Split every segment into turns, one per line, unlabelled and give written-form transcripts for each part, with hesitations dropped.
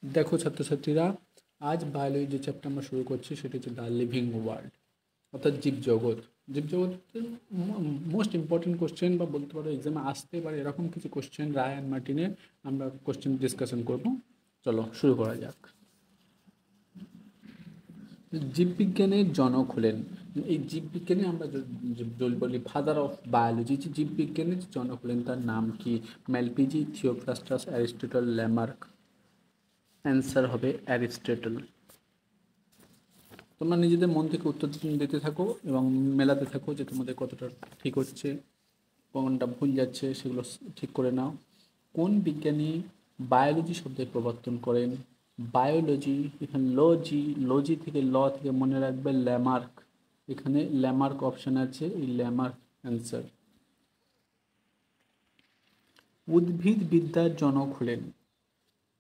দেখো ছাত্রছাত্রীরা, আজ বায়োলজি যে চ্যাপ্টার আমরা শুরু করছি সেটা হচ্ছে দ্য লিভিং ওয়ার্ল্ড, অর্থাৎ জীবজগৎ। জীবজগতের মোস্ট ইম্পর্টেন্ট কোশ্চেন বা বলতে পারো এক্সামে আসতে পারে এরকম কিছু কোশ্চেন রায়ান মার্টিনের আমরা কোশ্চেন ডিসকাশন করব। চলো শুরু করা যাক। জীববিজ্ঞানের জনক হলেন, এই জীববিজ্ঞানে আমরা বলি ফাদার অফ বায়োলজি, যে জীববিজ্ঞানের জনক হলেন তার নাম কি? ম্যালপিজি, থিওফ্রাস্টাস, অ্যারিস্টটল, ল্যামার্ক। অ্যান্সার হবে অ্যারিস্টটল। তোমরা নিজেদের মন থেকে উত্তর দিতে থাকো এবং মেলাতে থাকো যে তোমাদের কতটা ঠিক হচ্ছে, কোনটা ভুল যাচ্ছে সেগুলো ঠিক করে নাও। কোন বিজ্ঞানী বায়োলজি শব্দের প্রবর্তন করেন? বায়োলজি, এখানে লজি, লজি থেকে ল থেকে মনে রাখবে ল্যামার্ক, এখানে ল্যামার্ক অপশান আছে, এই ল্যামার্ক অ্যান্সার। উদ্ভিদ বিদ্যার জনক হলেন,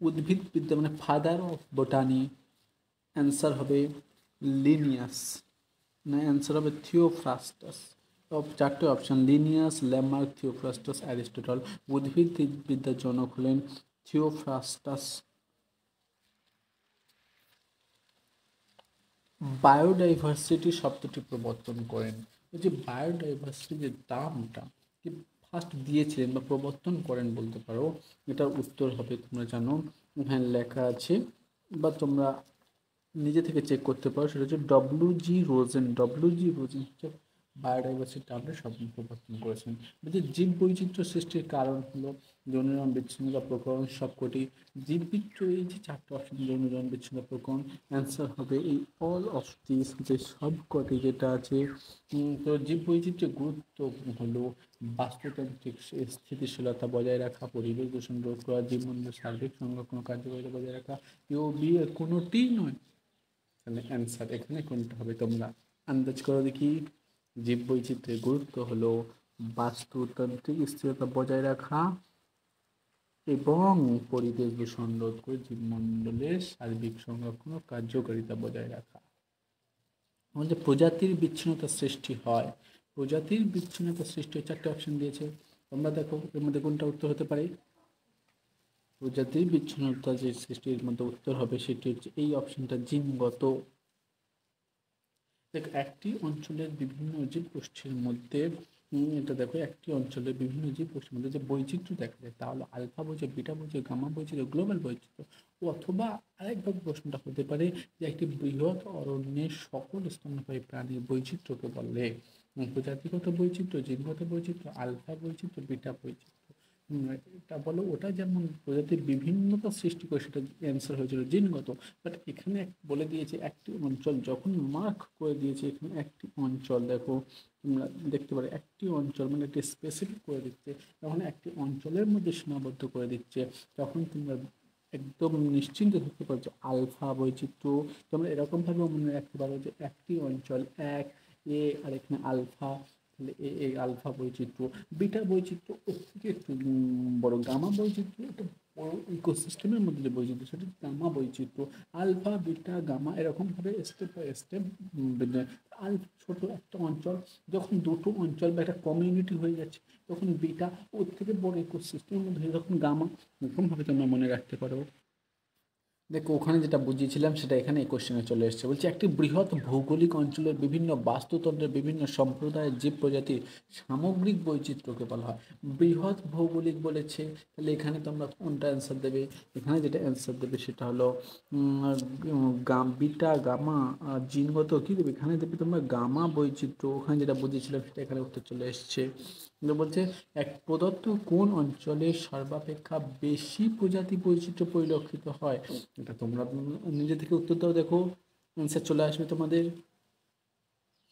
উদ্ভিদ বিদ্যা মানে ফাদার অফ বোটানি, অ্যান্সার হবে লিনিয়াস, না অ্যান্সার হবে থিওফ্রাস্টাস। চারটে option Linnaeus, Lamarck, Theophrastus, Aristotle. উদ্ভিদ বিদ্যার জনক হলেন থিওফ্রাস্টাস। বায়োডাইভার্সিটি শব্দটি প্রবর্তন করেন, এই যে বায়োডাইভার্সিটি যে দামটা কি ফার্স্ট দিয়েছিলেন বা প্রবর্তন করেন বলতে পারো, এটার উত্তর হবে তোমরা জানো, এখানে লেখা আছে বা তোমরা নিজে থেকে চেক করতে পারো, সেটা হচ্ছে ডব্লিউ.জি. রোজেন। ডব্লিউ.জি. রোজেন হচ্ছে বায়োডাইভার্সিটি টার্মটা শব্দ প্রবর্তন করেছেন। বলছে জীব বৈচিত্র্য সৃষ্টির কারণ হলো যৌনজন বিচ্ছিন্নতা প্রকরণ সবকটি। জীববিদ্যা, এই যে চারটে অপশন যৌনজন বিচ্ছিন্ন প্রকরণ, অ্যান্সার হবে এই অল অফ দিস, যে সবকটি যেটা আছে। তো জীব বৈচিত্র্যের গুরুত্ব হলো বাস্তুতান্ত্রিক স্থিতিশীলতা বজায় রাখা, পরিবেশ দূষণ রোধ করা, জীবমণ্ডলের সার্বিক সংরক্ষণ কার্যকারিতা বজায় রাখা। ইউ বি এর কোনোটিই নয়, তাহলে অ্যান্সার এখানে কোনটা হবে তোমরা আন্দাজ করো দেখি। জীব বৈচিত্র্যের গুরুত্ব হলো বাস্তুতান্ত্রিক স্থিরতা বজায় রাখা এবং পরিবেশ দূষণ রোধ করে জীবমণ্ডলের সার্বিক সংরক্ষণ ও কার্যকারিতা বজায় রাখা। আমাদের প্রজাতির বিচ্ছিন্নতা সৃষ্টি হয়, প্রজাতির বিচ্ছিন্নতা সৃষ্টি হয়, চারটে অপশন দিয়েছে, তোমরা দেখো এর মধ্যে কোনটা উত্তর হতে পারে। প্রজাতির বিচ্ছিন্নতা যে সৃষ্টির মধ্যে উত্তর হবে সেটি হচ্ছে এই অপশনটা, জিনগত। দেখ একটি অঞ্চলের বিভিন্ন জীবগোষ্ঠীর মধ্যে এটা দেখো, একটি অঞ্চলের বিভিন্ন জীবগোষ্ঠীর মধ্যে যে বৈচিত্র্য দেখা যায় তা হলো আলফা বৈচিত্র্য, বিটা বৈচিত্র্য, গামা বৈচিত্র্য, গ্লোবাল বৈচিত্র্য। অথবা আরেকভাবে প্রশ্নটা হতে পারে যে একটি বৃহৎ অরণ্যের সকল স্তন্যপায়ী প্রাণীর বৈচিত্র্যকে বলে প্রজাতিগত বৈচিত্র্য, জিনগত বৈচিত্র্য, আলফা বৈচিত্র্য, বিটা বৈচিত্র্য। এটা বলো, ওটা যেমন প্রজাতির বিভিন্নতা সৃষ্টি করে সেটা অ্যান্সার হয়েছিল জিনগত। বাট এখানে বলে দিয়েছে একটি অঞ্চল, যখন মার্ক করে দিয়েছে এখানে একটি অঞ্চল, দেখো তোমরা দেখতে পারো একটি অঞ্চল মানে একটি স্পেসিফিক করে দিচ্ছে, যখন একটি অঞ্চলের মধ্যে সীমাবদ্ধ করে দিচ্ছে তখন তোমরা একদম নিশ্চিন্ত থাকতে পারো যে আলফা বৈচিত্র্য। তোমরা এরকমভাবেও মনে রাখতে পারো যে একটি অঞ্চল এক এ, আর এখানে আলফা, তাহলে এ আলফা বৈচিত্র্য। বিটা বৈচিত্র্য ওর থেকে একটু বড়, গামা বৈচিত্র্য এটা বড় ইকোসিস্টেমের মধ্যে যে বৈচিত্র্য সেটা গামা বৈচিত্র্য। আলফা বিটা গামা এরকমভাবে স্টেপ বাই স্টেপ আলফা ছোট একটা অঞ্চল, যখন দুটো অঞ্চল বা একটা কমিউনিটি হয়ে যাচ্ছে তখন বিটা, ওর থেকে বড় ইকোসিস্টেমের মধ্যে যখন গামা, এরকমভাবে তোমরা মনে রাখতে পারো। দেখো ওখানে যেটা বুঝিয়েছিলাম সেটা এখানে এই কোশ্চেনে চলে এসেছে, বলছে একটি বৃহৎ ভৌগোলিক অঞ্চলের বিভিন্ন বাস্তুতন্ত্রের বিভিন্ন সম্প্রদায়ের জীব প্রজাতির সামগ্রিক বৈচিত্র্যকে বলা হয়। বৃহৎ ভৌগোলিক বলেছে, তাহলে এখানে তোমরা কোনটা অ্যান্সার দেবে? এখানে যেটা অ্যান্সার দেবে সেটা হলো বিটা গামা জিনগত কী দেবে, এখানে দেবে তোমরা গামা বৈচিত্র্য। ওখানে যেটা বুঝিয়েছিলাম সেটা এখানে উত্তর চলে এসছে। বলছে এক প্রদত্ত কোন অঞ্চলে সর্বাপেক্ষা বেশি প্রজাতি বৈচিত্র্য পরিলক্ষিত হয়, এটা তোমরা নিজে থেকে উত্তর দাও, দেখো অ্যান্সার চলে আসবে তোমাদের।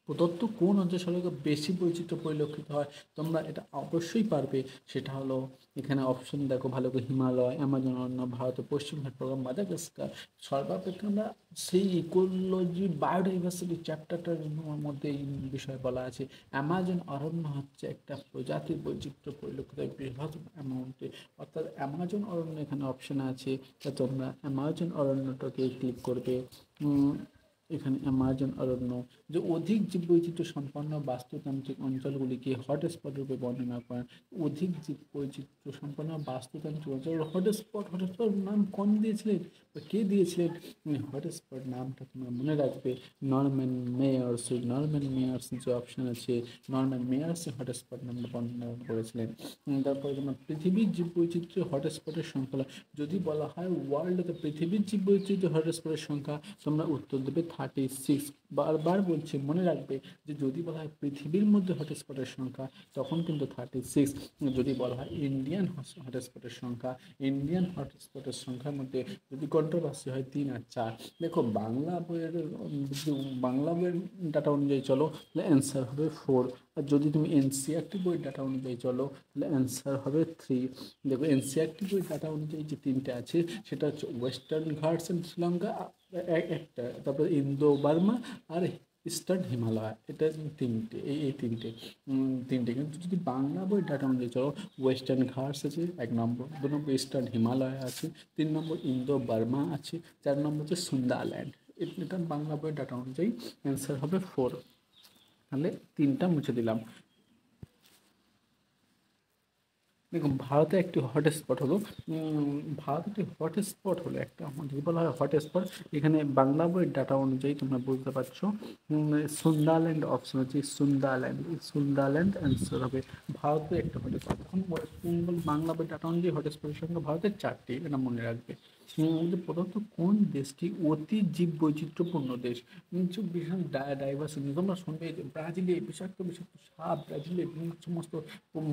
প্রদত্ত কোন অঞ্চলে সর্বাপেক্ষা বেশি বৈচিত্র্য পরিলক্ষিত হয়, তোমরা এটা অবশ্যই পারবে। সেটা হলো এখানে অপশন দেখো ভালো করে, হিমালয়, অ্যামাজন অরণ্য, ভারতের পশ্চিমঘাট প্রোগ্রাম, মাদাগাস্কার। সর্বাপেক্ষা আমরা সেই ইকোলজি বায়োডাইভার্সিটি চ্যাপ্টারটার মধ্যে এই বিষয়ে বলা আছে, অ্যামাজন অরণ্য হচ্ছে একটা প্রজাতির বৈচিত্র্য পরিলক্ষিত বৃহৎ অ্যামাউন্টে, অর্থাৎ অ্যামাজন অরণ্য এখানে অপশন আছে, তা তোমরা অ্যামাজন অরণ্যটাকে ক্লিক করবে। এখানে অ্যামাজন অরণ্য, যে অধিক জীববৈচিত্র্য সম্পন্ন বাস্তুতান্ত্রিক অঞ্চলগুলিকে হটস্পট রূপে বর্ণনা করেন। অধিক জীববৈচিত্র্য সম্পন্ন বাস্তুতান্ত্রিক অঞ্চল হটস্পট, হটস্পট নাম কোন দিয়েছিলেন বা কে দিয়েছিলেন? হটস্পট নামটা তোমরা মনে রাখবে, নরম্যান মেয়ার্স। ওই নরম্যান মেয়ার্স যে অপশন আছে, নরম্যান মেয়ার্স হটস্পট নামটা বর্ণনা করেছিলেন। তারপরে তোমার পৃথিবীর জীববৈচিত্র্য হটস্পটের সংখ্যা, যদি বলা হয় ওয়ার্ল্ডে পৃথিবীর জীববৈচিত্র্য হটস্পটের সংখ্যা, তোমরা উত্তর দেবে 36। বারবার বলছি, মনে রাখবে যে যদি বলা হয় পৃথিবীর মধ্যে হটস্পটের সংখ্যা, তখন কিন্তু 36। যদি বলা হয় ইন্ডিয়ান হটস্পটের সংখ্যা, ইন্ডিয়ান হটস্পটের সংখ্যার মধ্যে যদি কন্ট্রোভার্সি হয় 3 আর 4। দেখো বাংলা বইয়ের ডাটা অনুযায়ী চলো, তাহলে অ্যান্সার হবে 4। আর যদি তুমি এনসিইআরটি বইয়ের ডাটা অনুযায়ী চলো, তাহলে অ্যান্সার হবে 3। দেখো এনসিইআরটি বইয়ের ডাটা অনুযায়ী যে 3টে আছে, সেটা হচ্ছে ওয়েস্টার্ন ঘাটস অ্যান্ড শ্রীলঙ্কা একটা, তারপরে ইন্দো বার্মা আর ইস্টার্ন হিমালয়, এটা তিনটে, এই তিনটে। কিন্তু যদি বাংলা বই ডাটা অনুযায়ী চলো, ওয়েস্টার্ন ঘাটস আছে 1 নম্বর, 2 নম্বর ইস্টার্ন হিমালয় আছে, 3 নম্বর ইন্দো বার্মা আছে, 4 নম্বর হচ্ছে সুন্দারল্যান্ড। এটা বাংলা বইয়ের ডাটা অনুযায়ী অ্যান্সার হবে 4। তাহলে 3টা মুছে দিলাম। দেখুন, ভারতে একটি হটস্পট হলো, ভারতে একটি হটস্পট হলো একটা, যদি বলা হয় হটস্পট, এখানে বাংলা বইয়ের ডাটা অনুযায়ী তোমরা বুঝতে পারছো, সুন্দারল্যান্ড অপশন হচ্ছে, সুন্দারল্যান্ড অ্যান্সার হবে। ভারতে একটা হটস্পট। এখন ওয়েস্ট বেঙ্গল বাংলা বইয়ের ডাটা অনুযায়ী হটস্পটের সঙ্গে ভারতের 4টি, এটা মনে রাখবে। প্রদত্ত কোন দেশটি অতি জীব বৈচিত্র্যপূর্ণ দেশ? বিশাল ডাইভার্সিটি, তোমরা শুনবে ব্রাজিলে বিষাক্ত বিষাক্ত সাপ, ব্রাজিলে সমস্ত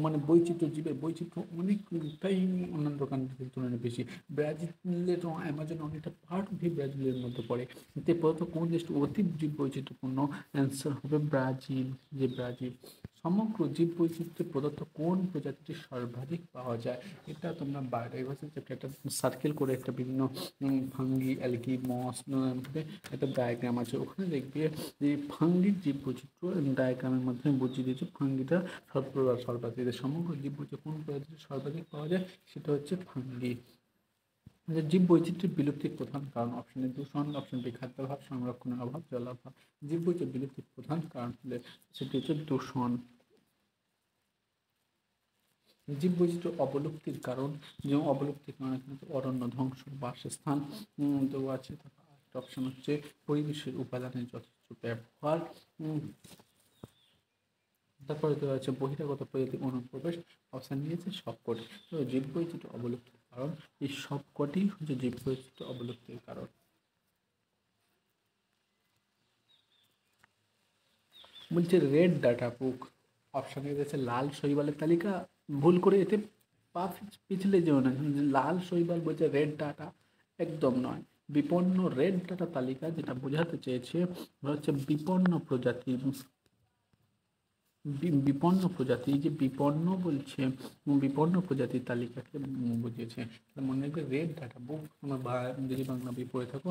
মানে বৈচিত্র্য, জীবের বৈচিত্র্য অনেকটাই অন্যান্য কান্ট্রির তুলনায় বেশি। ব্রাজিলের অ্যামাজন অনেকটা পার্ট অফ ব্রাজিলের মধ্যে পড়ে। এতে প্রদত্ত কোন দেশটি অতি জীব বৈচিত্র্যপূর্ণ? অ্যান্সার হবে ব্রাজিল। যে ব্রাজিল। সমগ্র জীব বৈচিত্র্যে প্রদত্ত কোন প্রজাতিটি সর্বাধিক পাওয়া যায়? এটা তোমরা বায়োডাইভার্সিটি চ্যাপ্টারটা সার্কেল করে একটা বিভিন্ন ফাঙ্গি, অ্যালগি, মস একটা ডায়াগ্রাম আছে, ওখানে দেখবে যে ফাঙ্গির জীব বৈচিত্র্য ডায়াগ্রামের মাধ্যমে বুঝিয়ে দিয়েছে ফাঙ্গিটা সর্বাধিক। সমগ্র জীব বৈচিত্র্য কোন প্রজাতিটি সর্বাধিক পাওয়া যায়? সেটা হচ্ছে ফাঙ্গি। জীব বৈচিত্র্যের বিলুপ্তির প্রধান কারণ, অপশন এ দূষণ, অপশন বি খাদ্যাভাব, সংরক্ষণের অভাব, জলাভাব। জীব বৈচিত্র্য বিলুপ্তির প্রধান কারণ হলে সেটি হচ্ছে দূষণ। জীব বৈচিত্র্য অবলুপ্তির কারণ, যেমন অবলুপ্তির কারণ এখানে অরণ্য ধ্বংস, বাসস্থান দেওয়া আছে। একটা অপশন হচ্ছে পরিবেশের উপাদানের যথেষ্ট ব্যবহার। তারপরে দেওয়া আছে বহিরাগত প্রজাতির অনুপ্রবেশ। অপশান নিয়েছে সবকটি। তো জীব বৈচিত্র্য অবলুপ্তির কারণ, এই সবকটি হচ্ছে জীব বৈচিত্র্য অবলুপ্তির কারণ। বলছে রেড ডাটা বুক, অপশানে রয়েছে লাল শৈবালের তালিকা। ভুল করে এতে পা পিছলে যেও না, লাল শৈবাল বলছে রেড ডাটা, একদম নয়। বিপন্ন রেড ডাটা তালিকা যেটা বোঝাতে চেয়েছে হচ্ছে বিপন্ন প্রজাতি, বিপন্ন প্রজাতি, যে বিপন্ন বলছে, বিপন্ন প্রজাতির তালিকাকে বুঝিয়েছে। মনে রাখবে রেড ডাটা বুক, তোমরা যদি বাংলা বই পড়ে থাকো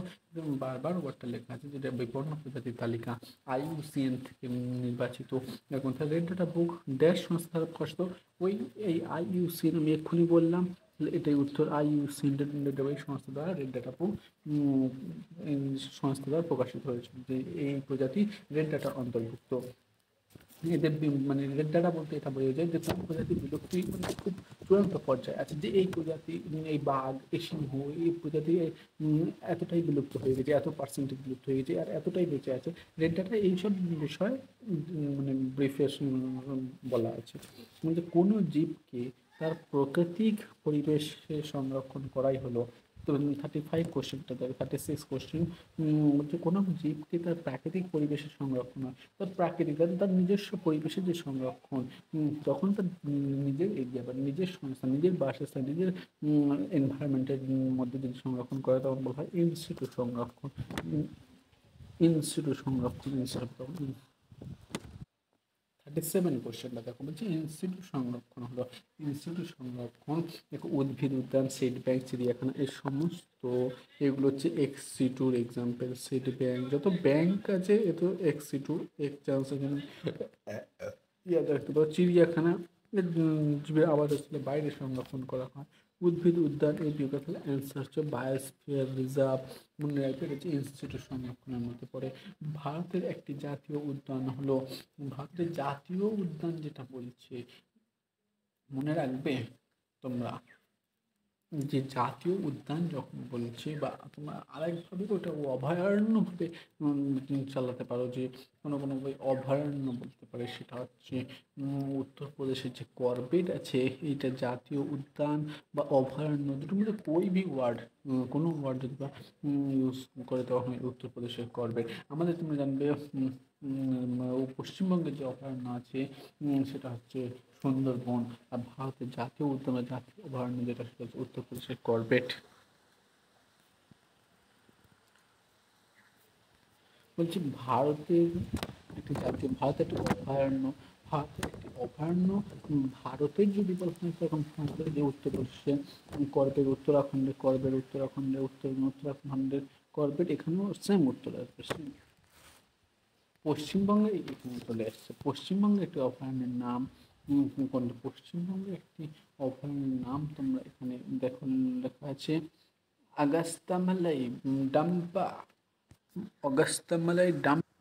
বারবার ওয়ার্ডটা লেখা আছে, যেটা বিপন্ন প্রজাতির তালিকা IUCN থেকে নির্বাচিত। এখন রেড ডাটা বুক ড্যাশ সংস্থার কষ্ট, ওই এই IUCN আমি এক্ষুনি বললাম, এটাই উত্তর। IUCN সংস্থা দ্বারা রেড ডাটা বুক সংস্থা দ্বারা প্রকাশিত হয়েছে, যে এই প্রজাতি রেড ডাটার অন্তর্ভুক্ত। এদের মানে রেড ডাটা বলতে এটা বোঝা যায় যে কোন প্রজাতি বিলুপ্তি মানে খুব চূড়ান্ত পর্যায়ে আছে, যে এই প্রজাতি, এই বাঘ, এই সিংহ, এই প্রজাতি এতটাই বিলুপ্ত হয়ে গেছে, এত পার্সেন্টেজ বিলুপ্ত হয়ে গেছে, আর এতটাই বেঁচে আছে। রেড ডাটা এইসব বিষয় মানে ব্রিফে বলা আছে। মানে কোনো জীবকে তার প্রাকৃতিক পরিবেশে সংরক্ষণ করাই হলো। তো 35 কোশ্চেনটা দেবে, 36 কোশ্চেন। যে কোনো জীবকে তার প্রাকৃতিক পরিবেশে সংরক্ষণ হয়, তার প্রাকৃতিক তার নিজস্ব পরিবেশে যে সংরক্ষণ, তখন তার নিজের এরিয়া বা নিজের সংস্থা, নিজের বাসস্থান, নিজের এনভায়রনমেন্টের মধ্যে যদি সংরক্ষণ করে, তখন বলা হয় ইনস্টিটিউট সংরক্ষণ। ইনস্টিটিউট সংরক্ষণ হিসাবে তখন 37 কোশ্চেনটা দেখো, বলছি ইনস্টিটিউট সংরক্ষণ হলো, ইনস্টিটিউট সংরক্ষণ দেখো উদ্ভিদ উদ্যান, সিড ব্যাংক, চিড়িয়াখানা, এই সমস্ত এগুলো হচ্ছে এক্সিটুর এক্সাম্পল। সিড ব্যাংক, যত ব্যাংক আছে এত এক্সিটুর চান্স এখানে ইয়াদ রাখতে পারো। চিড়িয়াখানা জীবের আবাসস্থলের বাইরে সংরক্ষণ করা হয়। উদ্ভিদ উদ্যান এই বিভাগের অ্যান্সার হচ্ছে বায়োস্ফিয়ার রিজার্ভ। মনে রাখবে এটা হচ্ছে ইনস্টিটিউট সংরক্ষণের মধ্যে পড়ে। ভারতের একটি জাতীয় উদ্যান হলো, ভারতের জাতীয় উদ্যান যেটা বলছে মনে রাখবে তোমরা, যে জাতীয় উদ্যান যখন বলছে বা তোমরা আরেকভাবে ওটা অভয়ারণ্যভাবে চালাতে পারো, যে কোনো কোনো বই অভয়ারণ্য বলতে পারে, সেটা হচ্ছে উত্তরপ্রদেশের যে করবেট আছে এইটা জাতীয় উদ্যান বা অভয়ারণ্য দুটোর মধ্যে কোই ভি ওয়ার্ড, কোনো ওয়ার্ড যদি বা ইউজ করে দেওয়া হয় উত্তরপ্রদেশের করবেট। আমাদের তুমি জানবে পশ্চিমবঙ্গের যে অভয়ারণ্য আছে সেটা হচ্ছে সুন্দরবন। আর ভারতের জাতীয় উদ্যান বা জাতীয় অভয়ারণ্য যেটা সেটা হচ্ছে উত্তরপ্রদেশের করবেট। বলছি ভারতের একটি জাতীয়, ভারতের একটি অভয়ারণ্য, ভারতের একটি অভয়ারণ্য ভারতের যদি বলা হয় তখন ভারতের যে উত্তরপ্রদেশে করবেট, উত্তরাখণ্ডের করবেট, এখানেও সেম উত্তর আসবে সেম। পশ্চিমবঙ্গে এখানে চলে আসছে, পশ্চিমবঙ্গে একটি অভয়ারণ্যের নাম কোনটা, পশ্চিমবঙ্গে একটি অভয়ারণ্যের নাম তোমরা এখানে দেখো লেখা আছে আগাস্তামালাই ডাম্পা, অগাস্তামালাই ডাম্পা।